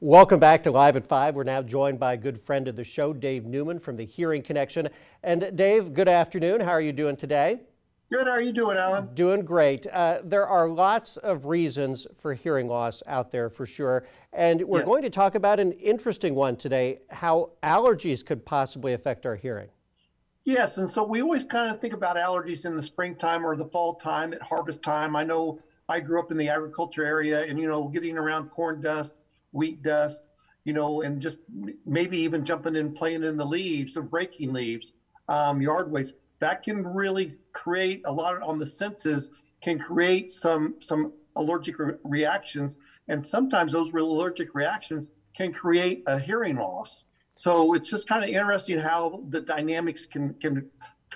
Welcome back to Live at 5. We're now joined by a good friend of the show, Dave Neuman from the Hearing Connection. And Dave, good afternoon. How are you doing today? Good. How are you doing, Alan? Doing great. There are lots of reasons for hearing loss out there for sure. And we're going to talk about an interesting one today, how allergies could possibly affect our hearing. Yes, and so we always kind of think about allergies in the springtime or the fall time at harvest time. I know I grew up in the agriculture area and, getting around corn dust, wheat dust, and just maybe even jumping in, playing in the leaves or breaking leaves, yard waste. That can really create a lot on the senses, can create some allergic reactions. And sometimes those allergic reactions can create a hearing loss. So it's just kind of interesting how the dynamics can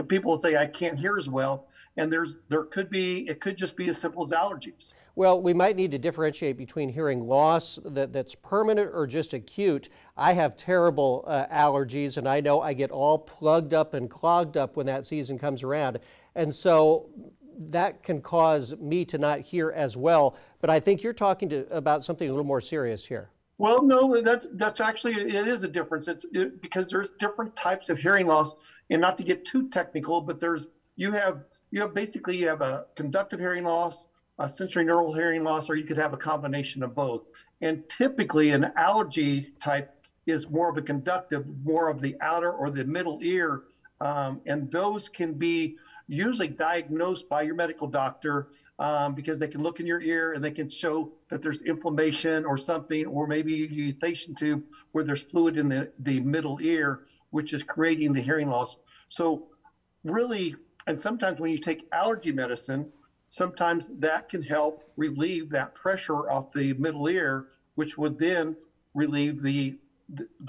people say, I can't hear as well. And it could just be as simple as allergies. Well, we might need to differentiate between hearing loss that's permanent or just acute. I have terrible allergies, and I know I get all plugged up and clogged up when that season comes around. And so that can cause me to not hear as well. But I think you're talking about something a little more serious here. Well, no, that's actually, it is a difference. Because there's different types of hearing loss, and not to get too technical, but you have a conductive hearing loss, a sensory neural hearing loss, or you could have a combination of both. And typically an allergy type is more of a conductive, more of the outer or the middle ear. And those can be usually diagnosed by your medical doctor because they can look in your ear and they can show that there's inflammation or something, or maybe a eustachian tube where there's fluid in the middle ear, which is creating the hearing loss. So really, and sometimes when you take allergy medicine, sometimes that can help relieve that pressure off the middle ear, which would then relieve the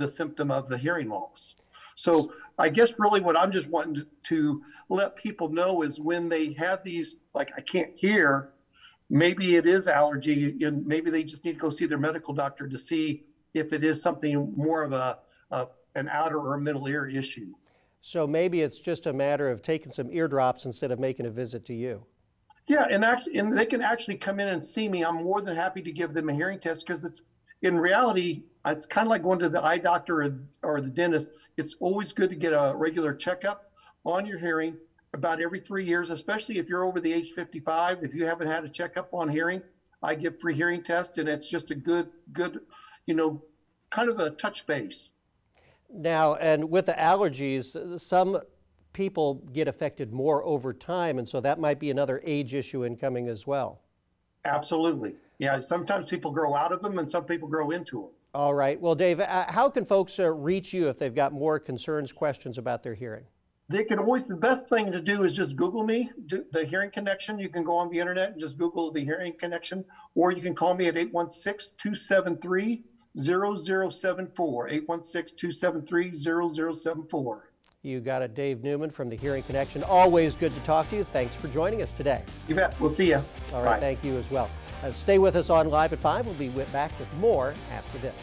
symptom of the hearing loss. So I guess really what I'm just wanting to let people know is when they have these, like, I can't hear, maybe it is allergy, and maybe they just need to go see their medical doctor to see if it is something more of an outer or a middle ear issue. So maybe it's just a matter of taking some eardrops instead of making a visit to you. Yeah, and they can actually come in and see me. I'm more than happy to give them a hearing test, because in reality, it's kind of like going to the eye doctor or the dentist. It's always good to get a regular checkup on your hearing about every 3 years, especially if you're over the age 55. If you haven't had a checkup on hearing, I give free hearing tests, and it's just a good, kind of a touch base. Now, and with the allergies, some people get affected more over time, and so that might be another age issue incoming as well. Absolutely. Yeah, sometimes people grow out of them and some people grow into them. All right. Well, Dave, how can folks reach you if they've got more concerns, questions about their hearing? They can always, the best thing to do is just Google me, the Hearing Connection. You can go on the internet and just Google the Hearing Connection, or you can call me at 816-273-0074, 816-273-0074. You got it, Dave Neuman from the Hearing Connection. Always good to talk to you. Thanks for joining us today. You bet. We'll see you. All right. Bye. Thank you as well. Stay with us on Live at 5. We'll be back with more after this.